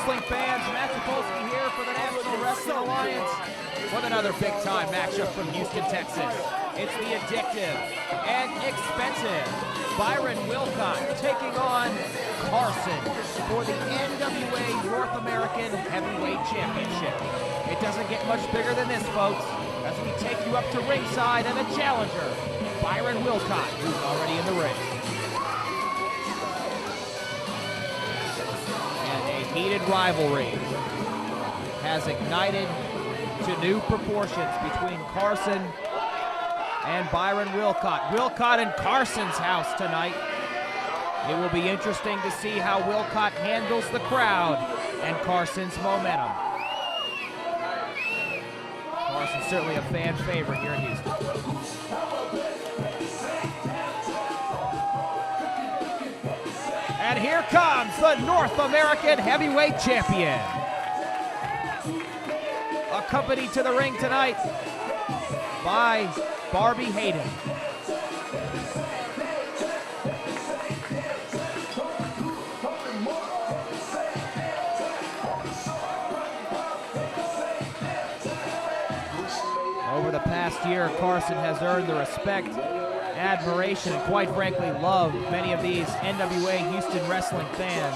wrestling fans, Matt Topolski here for the National Wrestling Alliance with another big-time matchup from Houston, Texas. It's the Addictive and Expensive Byron Wilcott taking on Carson for the NWA North American Heavyweight Championship. It doesn't get much bigger than this, folks, as we take you up to ringside and the challenger, Byron Wilcott, who's already in the ring. Heated rivalry has ignited to new proportions between Carson and Byron Wilcott. Wilcott in Carson's house tonight. It will be interesting to see how Wilcott handles the crowd and Carson's momentum. Carson's certainly a fan favorite here in Houston. And here comes the North American Heavyweight Champion. Accompanied to the ring tonight by Barbie Hayden. Over the past year, Carson has earned the respect, admiration, and quite frankly love of many of these NWA Houston wrestling fans.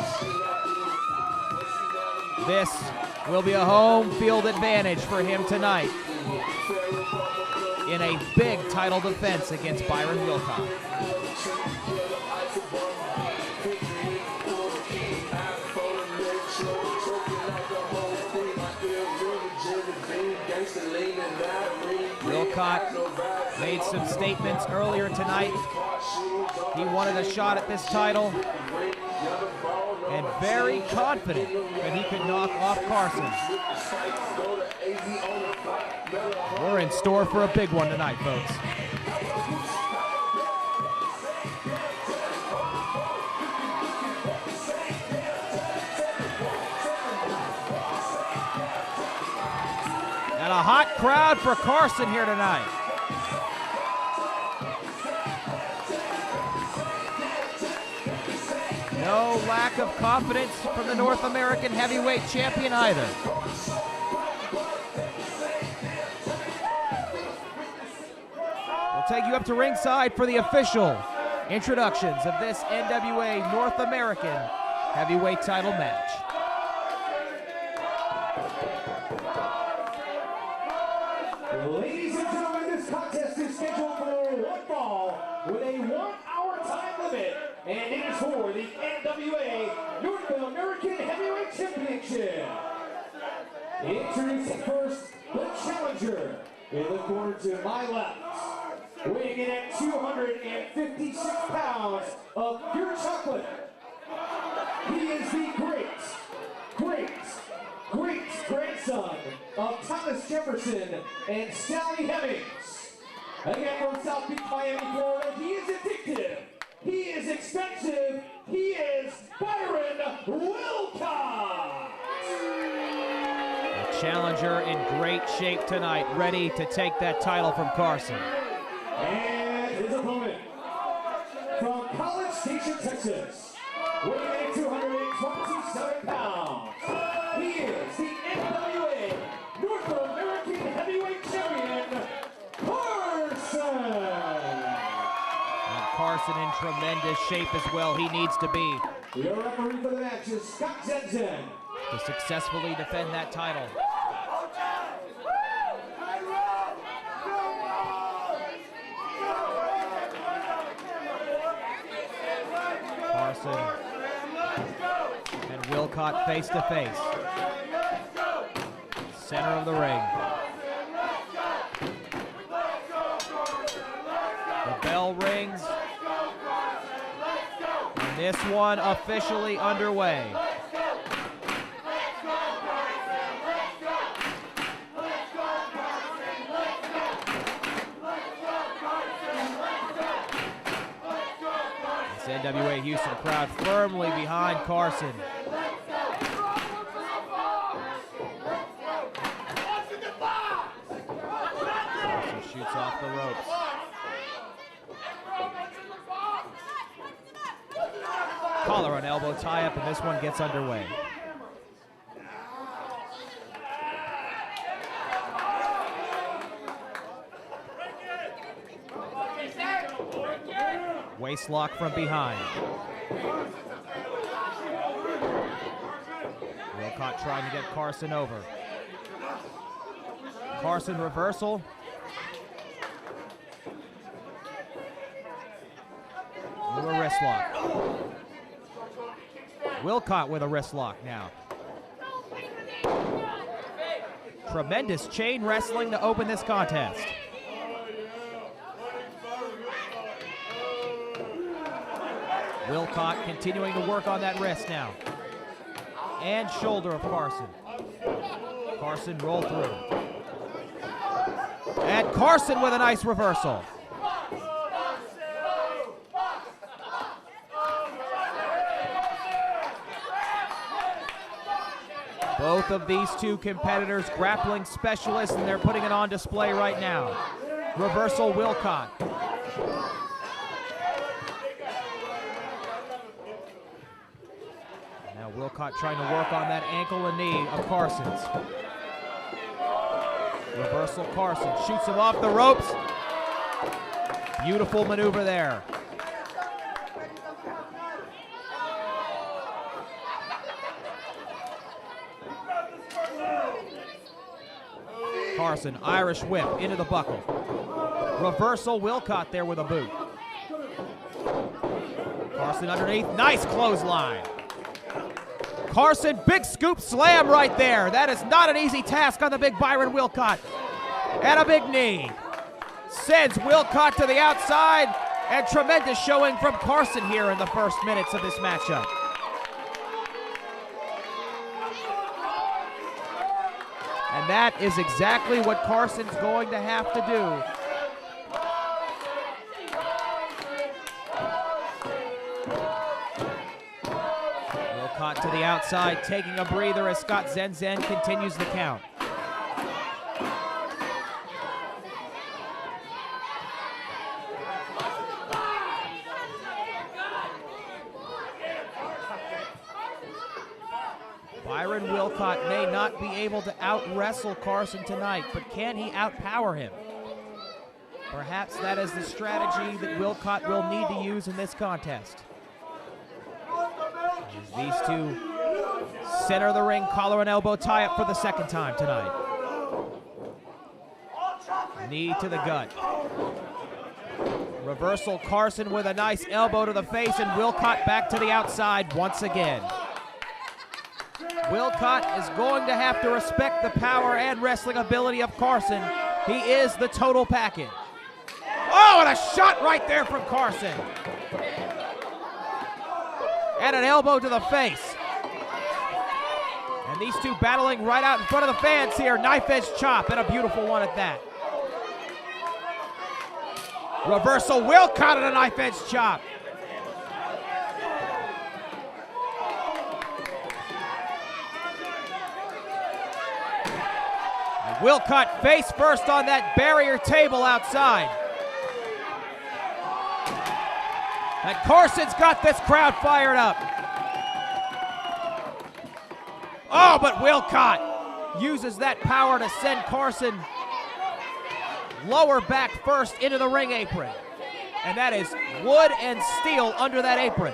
This will be a home field advantage for him tonight in a big title defense against Byron Wilcott. Wilcott made some statements earlier tonight. He wanted a shot at this title and very confident that he could knock off Carson. We're in store for a big one tonight, folks. And a hot crowd for Carson here tonight. No lack of confidence from the North American Heavyweight Champion either. We'll take you up to ringside for the official introductions of this NWA North American Heavyweight title match. Ladies and gentlemen, this contest is scheduled for one fall with a 1 hour time limit, and it is for the NWA North American Heavyweight Championship. Introducing first the challenger in the corner to my left, weighing in at 256 pounds of pure chocolate. He is the great grandson of Thomas Jefferson and Sally Hemings. Again from South Beach, Miami, Florida, he is addictive, he is expensive, he is Byron Wilcott. The challenger in great shape tonight, ready to take that title from Carson. And his opponent from College Station, Texas, weighing in 227 pounds. He is the NWA North American Heavyweight Champion, Carson. And Carson in tremendous shape as well. He needs to be Your referee for the match is Scott Jensen. to successfully defend that title. Carson and Wilcott face to face. Center of the ring. The bell rings. And this one officially underway. This NWA Houston crowd firmly behind Carson. Carson shoots off the ropes. Collar on elbow tie-up, and this one gets underway. Waist lock from behind. Wilcott trying to get Carson over. Carson reversal. With a wrist lock. Wilcott with a wrist lock now. Tremendous chain wrestling to open this contest. Wilcott continuing to work on that wrist now. And shoulder of Carson. Carson roll through. And Carson with a nice reversal. Both of these two competitors grappling specialists, and they're putting it on display right now. Reversal Wilcott. Now Wilcott trying to work on that ankle and knee of Carson's. Reversal Carson shoots him off the ropes. Beautiful maneuver there. Carson, Irish whip into the buckle. Reversal Wilcott there with a boot. Carson underneath, nice clothesline. Carson, big scoop slam right there. That is not an easy task on the big Byron Wilcott. And a big knee. Sends Wilcott to the outside, and tremendous showing from Carson here in the first minutes of this matchup. And that is exactly what Carson's going to have to do. Wilcott to the outside, taking a breather as Scott Zenzen continues the count. Byron Wilcott may not be able to out-wrestle Carson tonight, but can he outpower him? Perhaps that is the strategy that Wilcott will need to use in this contest. As these two center of the ring, collar and elbow tie-up for the second time tonight. Knee to the gut. Reversal Carson with a nice elbow to the face, and Wilcott back to the outside once again. Wilcott is going to have to respect the power and wrestling ability of Carson. He is the total package. Oh, and a shot right there from Carson. And an elbow to the face. And these two battling right out in front of the fans here. Knife edge chop, and a beautiful one at that. Reversal Wilcott and a knife edge chop. Wilcott face first on that barrier table outside. And Carson's got this crowd fired up. Oh, but Wilcott uses that power to send Carson lower back first into the ring apron. And that is wood and steel under that apron.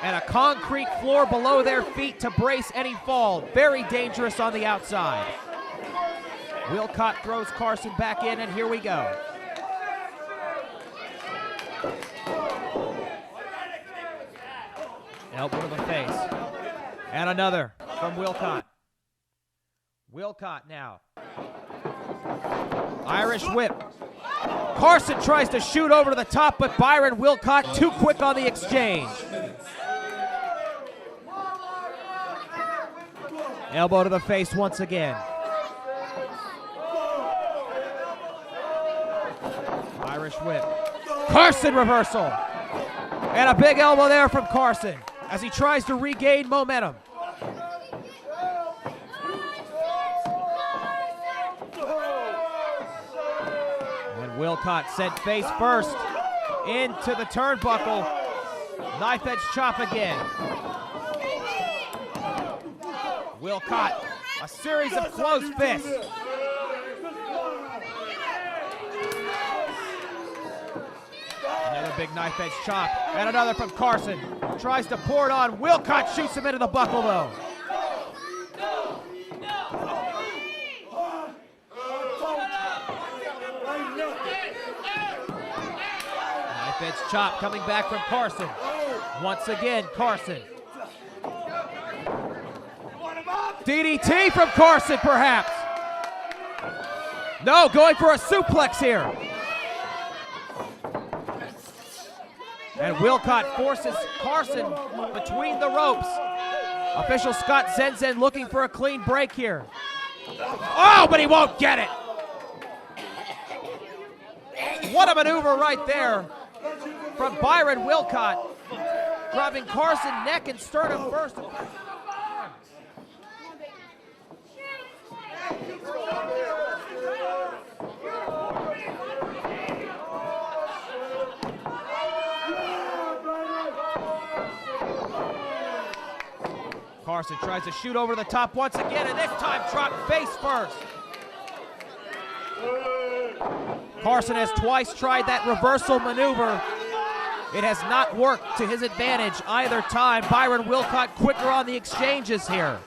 And a concrete floor below their feet to brace any fall. Very dangerous on the outside. Wilcott throws Carson back in, and here we go. Elbow to the face. And another from Wilcott. Wilcott now. Irish whip. Carson tries to shoot over to the top, but Byron Wilcott too quick on the exchange. Elbow to the face once again. Irish whip. Carson reversal. And a big elbow there from Carson as he tries to regain momentum. And Wilcott sent face first into the turnbuckle. Knife edge chop again. Wilcott, a series of closed fists. big knife edge chop. And another from Carson. Tries to pour it on. Wilcott shoots him into the buckle, though. Knife edge chop coming back from Carson. Once again, Carson. DDT from Carson, perhaps. No, going for a suplex here. And Wilcott forces Carson between the ropes. Official Scott Zenzen looking for a clean break here. Oh, but he won't get it. What a maneuver right there from Byron Wilcott, driving Carson neck and sternum first. Carson tries to shoot over the top once again, and this time dropped face first. Carson has twice tried that reversal maneuver. It has not worked to his advantage either time. Byron Wilcott quicker on the exchanges here.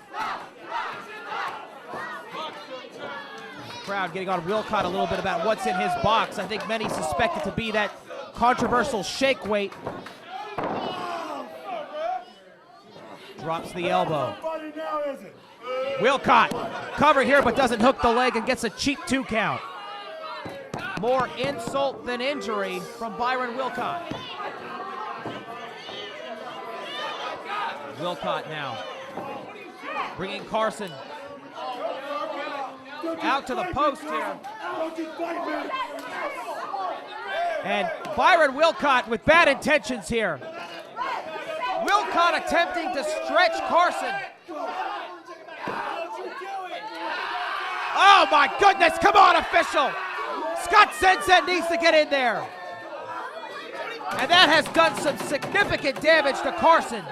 The crowd getting on Wilcott a little bit about what's in his box. I think many suspect it to be that controversial shake weight. Drops the elbow. Wilcott, cover here but doesn't hook the leg and gets a cheap 2 count. More insult than injury from Byron Wilcott. Wilcott now bringing Carson out to the post here. And Byron Wilcott with bad intentions here. Wilcott attempting to stretch Carson. Oh my goodness, come on official. Scott Zenzen needs to get in there. And that has done some significant damage to Carson.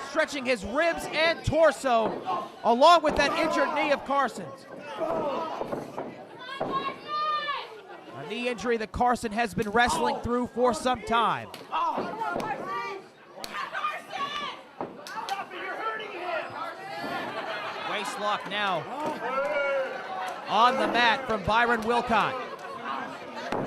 Stretching his ribs and torso, along with that injured knee of Carson's. A knee injury that Carson has been wrestling through for some time. Waistlock now on the mat from Byron Wilcott.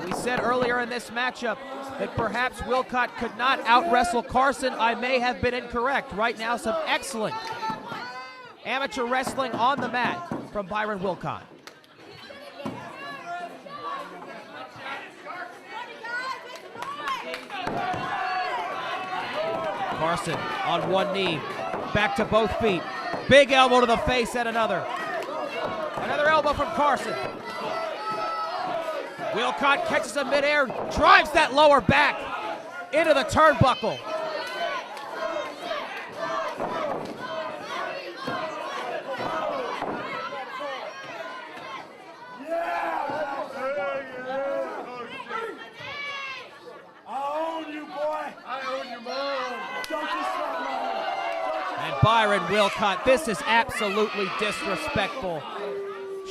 We said earlier in this matchup that perhaps Wilcott could not out-wrestle Carson. I may have been incorrect. Right now, some excellent amateur wrestling on the mat from Byron Wilcott. Carson on one knee, back to both feet. Big elbow to the face and another. Another elbow from Carson. Wilcott catches him midair, drives that lower back into the turnbuckle. And Byron Wilcott, this is absolutely disrespectful.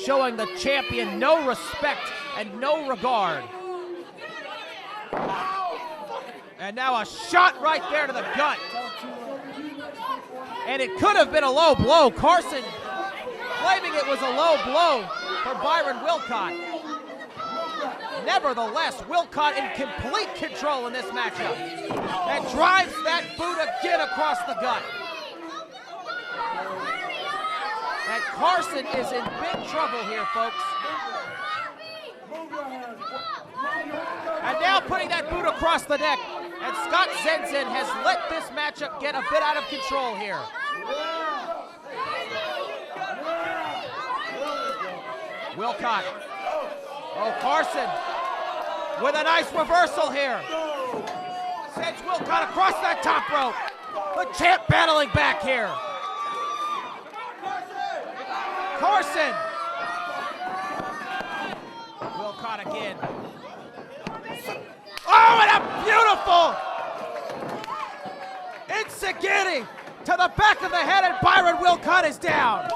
Showing the champion no respect and no regard. And now a shot right there to the gut. And it could have been a low blow. Carson claiming it was a low blow for Byron Wilcott. Nevertheless, Wilcott in complete control in this matchup. And drives that boot again across the gut. And Carson is in big trouble here, folks. And now putting that boot across the neck. And Scott Zenzen has let this matchup get a bit out of control here. Wilcott. Oh, Carson with a nice reversal here. Sends Wilcott across that top rope. The champ battling back here. Carson. Wilcott again. Oh, and a beautiful Insigiti to the back of the head, and Byron Wilcott is down.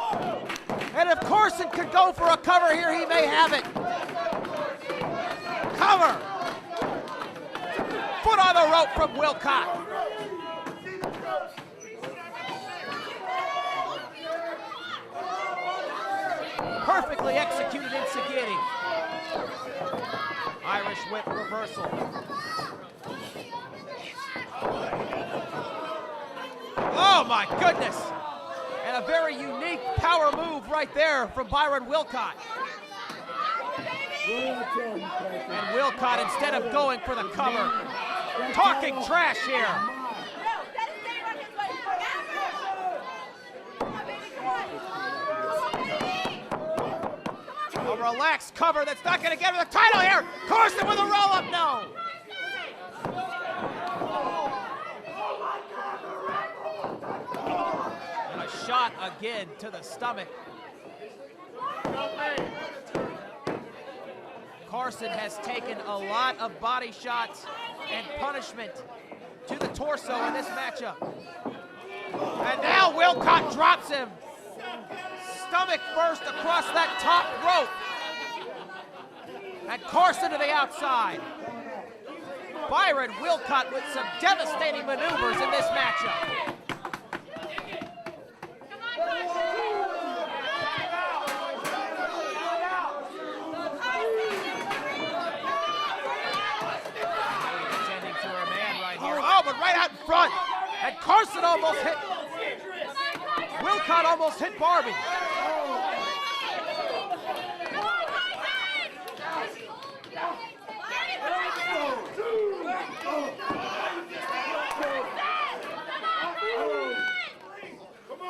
And if Carson could go for a cover here, he may have it. Cover! Foot on the rope from Wilcott. Perfectly executed Insagiti. Irish whip reversal. Oh my goodness! And a very unique power move right there from Byron Wilcott. And Wilcott, instead of going for the cover, talking trash here. A relaxed cover that's not going to get her the title here. Carson with a roll-up, no. And a shot again to the stomach. Carson has taken a lot of body shots and punishment to the torso in this matchup. And now Wilcott drops him. Stomach first across that top rope. And Carson to the outside. Byron Wilcott with some devastating maneuvers in this matchup. Attending to her man right here. Oh, but right out in front. And Carson almost hit. Wilcott almost hit Barbie.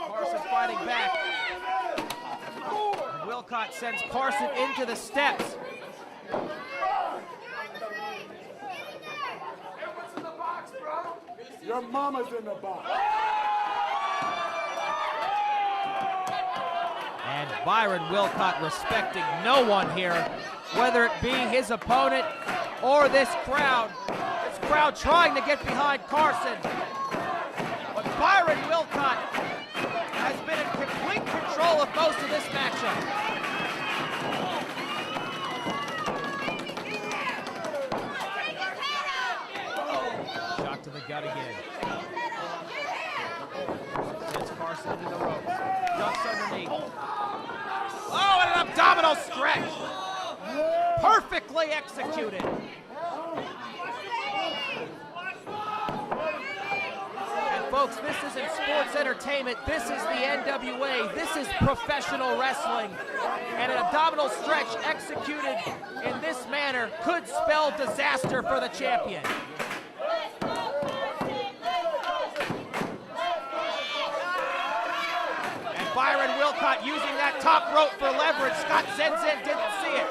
Carson fighting back. Wilcott sends Carson into the steps. Your mama's in the box. And Byron Wilcott respecting no one here, whether it be his opponent or this crowd. This crowd trying to get behind Carson. But Byron Wilcott has been in complete control of most of this matchup. Shot to the gut again. Sends Carson into the ropes. Ducks underneath. Oh, and an abdominal stretch. Perfectly executed. And folks, this isn't sports entertainment. This is the NWA. This is professional wrestling. And an abdominal stretch executed in this manner could spell disaster for the champion. Byron Wilcott using that top rope for leverage. Scott Zenzen didn't see it.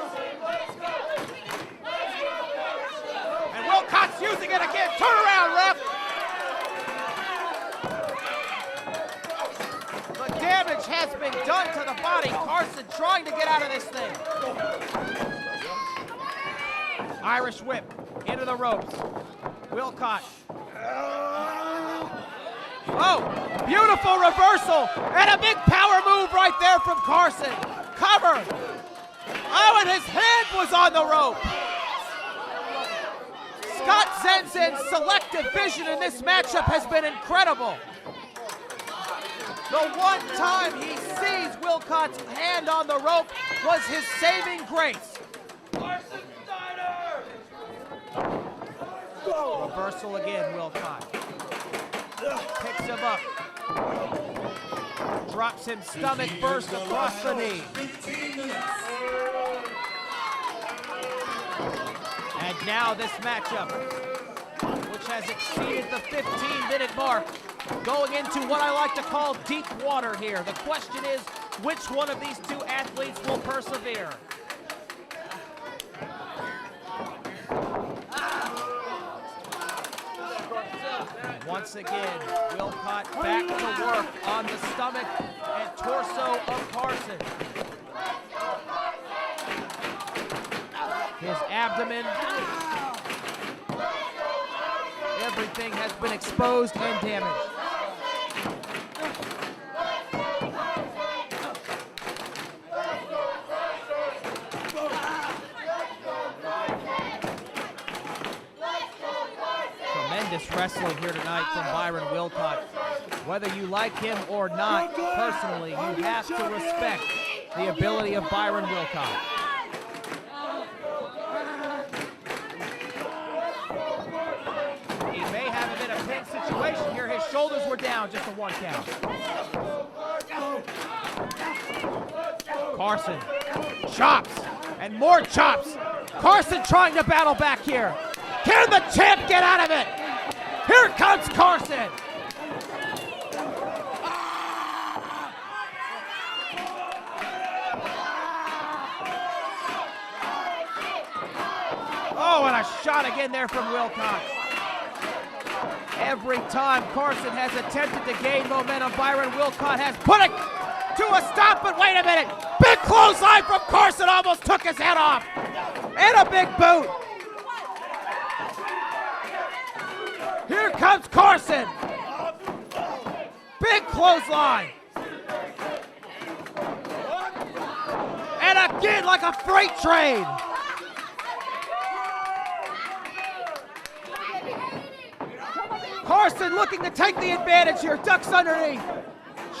And Wilcott's using it again. Turn around, ref. The damage has been done to the body. Carson trying to get out of this thing. Irish whip into the ropes. Wilcott. Oh, beautiful reversal, and a big power move right there from Carson. Cover. Oh, and his hand was on the rope. Scott Zenzen's selective vision in this matchup has been incredible. The one time he sees Wilcott's hand on the rope was his saving grace. Reversal again, Wilcott. Picks him up. Drops him stomach first across the knee. And now this matchup, which has exceeded the 15-minute mark, going into what I like to call deep water here. The question is, which one of these two athletes will persevere? Once again, Wilcott back to work on the stomach and torso of Carson. His abdomen, everything has been exposed and damaged. tremendous wrestling here tonight from Byron Wilcott. Whether you like him or not, personally, you have to respect the ability of Byron Wilcott. He may have him in a pin situation here. His shoulders were down, just a 1 count. Carson, chops, and more chops. Carson trying to battle back here. Can the champ get out of it? Here comes Carson. Oh, and a shot again there from Wilcott. Every time Carson has attempted to gain momentum, Byron Wilcott has put it to a stop, but wait a minute. Big clothesline from Carson, almost took his head off. And a big boot. Here comes Carson. Big clothesline. And again, like a freight train. Carson looking to take the advantage here, ducks underneath.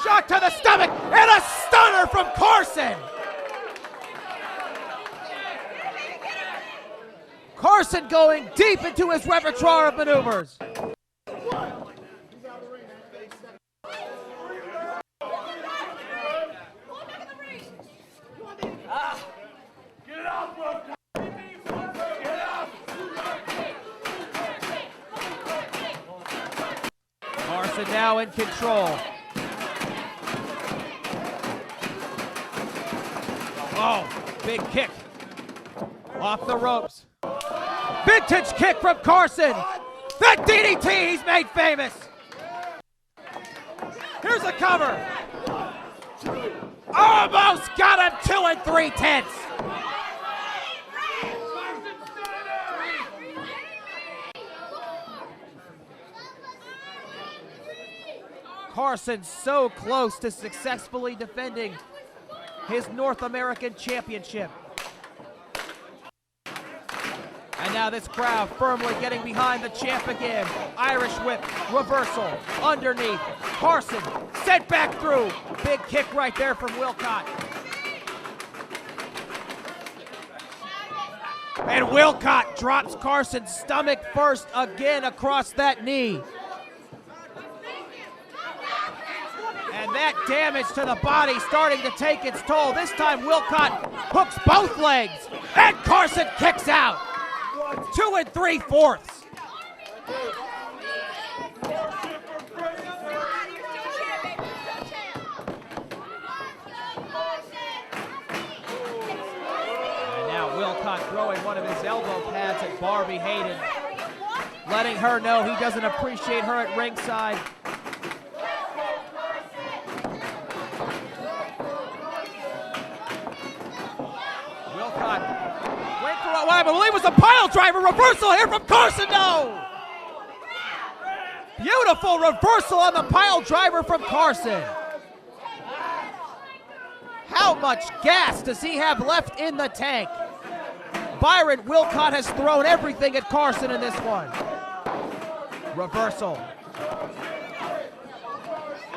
Shot to the stomach, and a stunner from Carson. Carson going deep into his repertoire of maneuvers. Carson now in control. Oh, big kick off the ropes. Vintage kick from Carson. That DDT he's made famous. Here's a cover. Almost got him 2 3/10. Carson so close to successfully defending his North American Championship. And now this crowd firmly getting behind the champ again. Irish whip, reversal, underneath. Carson sent back through. Big kick right there from Wilcott. And Wilcott drops Carson's stomach first again across that knee. And that damage to the body starting to take its toll. This time Wilcott hooks both legs, and Carson kicks out. 2 3/4. And now Wilcott throwing one of his elbow pads at Barbie Hayden, letting her know he doesn't appreciate her at ringside. Went for what I believe was a pile driver. Reversal here from Carson. No! Beautiful reversal on the pile driver from Carson. How much gas does he have left in the tank? Byron Wilcott has thrown everything at Carson in this one. Reversal.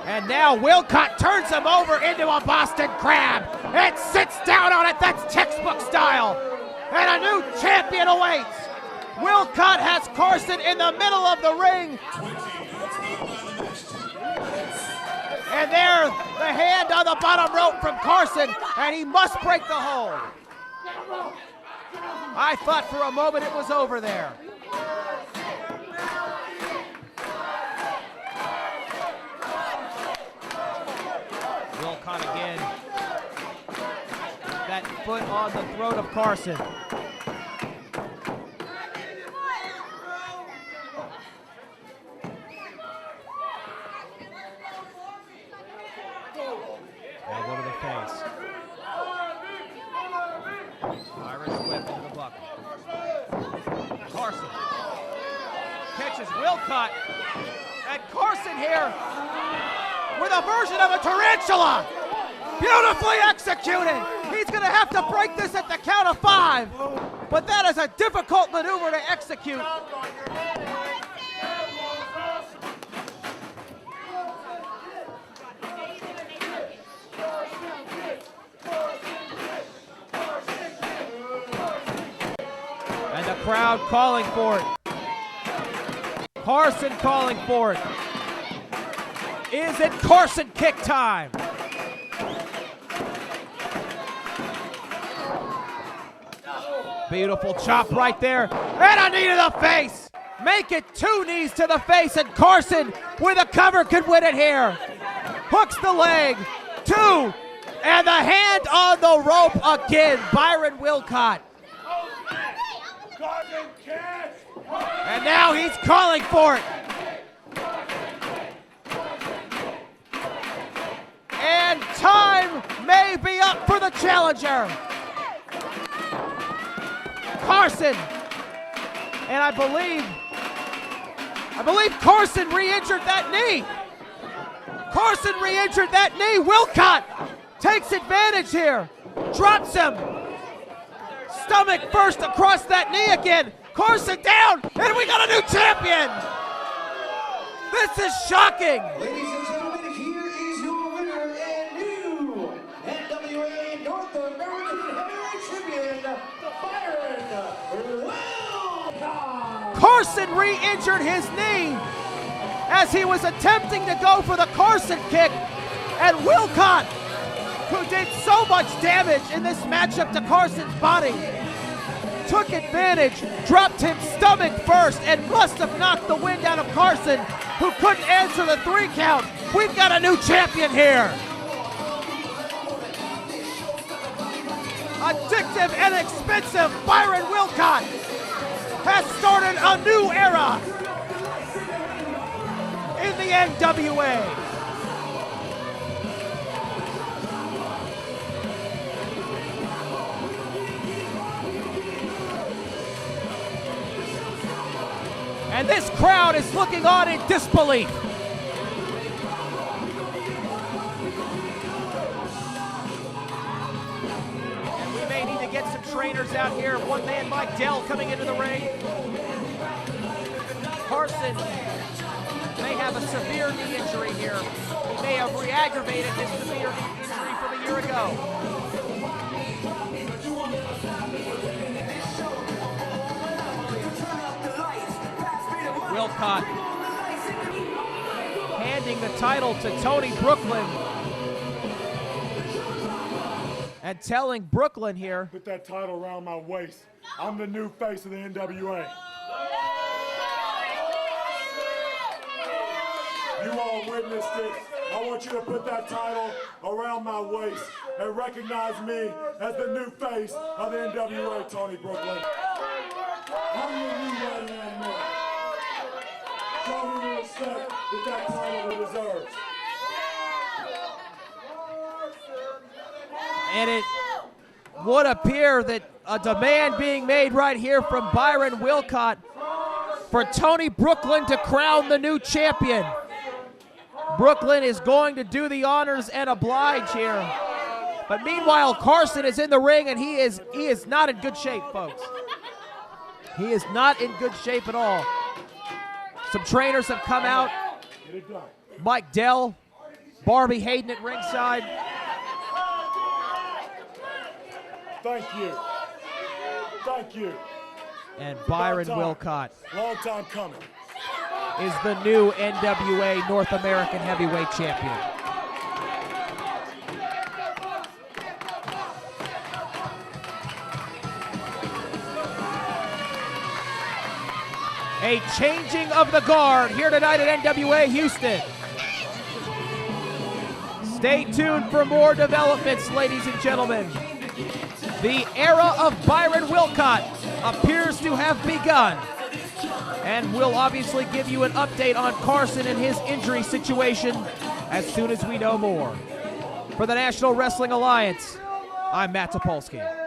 And now Wilcott turns him over into a Boston Crab and sits down on it. That's textbook style. And a new champion awaits. Wilcott has Carson in the middle of the ring. And there, the hand on the bottom rope from Carson, and he must break the hold. I thought for a moment it was over there. Wilcott again. That foot on the throat of Carson. Elbow to the face. Irish whip into the bucket. Carson catches Wilcott. And Carson here with a version of a tarantula. Beautifully executed. He's going to have to break this at the count of 5. But that is a difficult maneuver to execute. crowd calling for it. Carson calling for it. Is it Carson kick time? Beautiful chop right there. And a knee to the face. Make it 2 knees to the face, and Carson with a cover could win it here. Hooks the leg. 2. And the hand on the rope again. Byron Wilcott. And now he's calling for it. And time may be up for the challenger. Carson. And I believe Carson re-injured that knee. Carson re-injured that knee. Wilcott takes advantage here. Drops him. Stomach first across that knee again. Carson down, and we got a new champion. This is shocking. Ladies and gentlemen, here is your winner and new NWA North American Heavyweight Champion, Byron Wilcott. Carson re-injured his knee as he was attempting to go for the Carson kick, and Wilcott, who did so much damage in this matchup to Carson's body, took advantage, dropped him stomach first, and must have knocked the wind out of Carson, who couldn't answer the 3 count. We've got a new champion here. Addictive and Expensive Byron Wilcott has started a new era in the NWA. And this crowd is looking on in disbelief. And we may need to get some trainers out here. One man, Mike Dell, coming into the ring. Carson may have a severe knee injury here. He may have re-aggravated his severe knee injury from a year ago. Wilcott handing the title to Tony Brooklyn and telling Brooklyn here, put that title around my waist. I'm the new face of the NWA. You all witnessed it. I want you to put that title around my waist and recognize me as the new face of the NWA, Tony Brooklyn. I'm your new right-hand man. Show me the respect that title deserves. and it would appear that a demand being made right here from Byron Wilcott for Tony Brooklyn to crown the new champion. Brooklyn is going to do the honors and oblige here. But meanwhile, Carson is in the ring, and he is not in good shape, folks. He is not in good shape at all. Some trainers have come out. Mike Dell, Barbie Hayden at ringside. Thank you. Thank you. And Byron Wilcott long time coming. is the new NWA North American Heavyweight Champion. A changing of the guard here tonight at NWA Houston. Stay tuned for more developments, ladies and gentlemen. The era of Byron Wilcott appears to have begun. And we'll obviously give you an update on Carson and his injury situation as soon as we know more. For the National Wrestling Alliance, I'm Matt Topolski.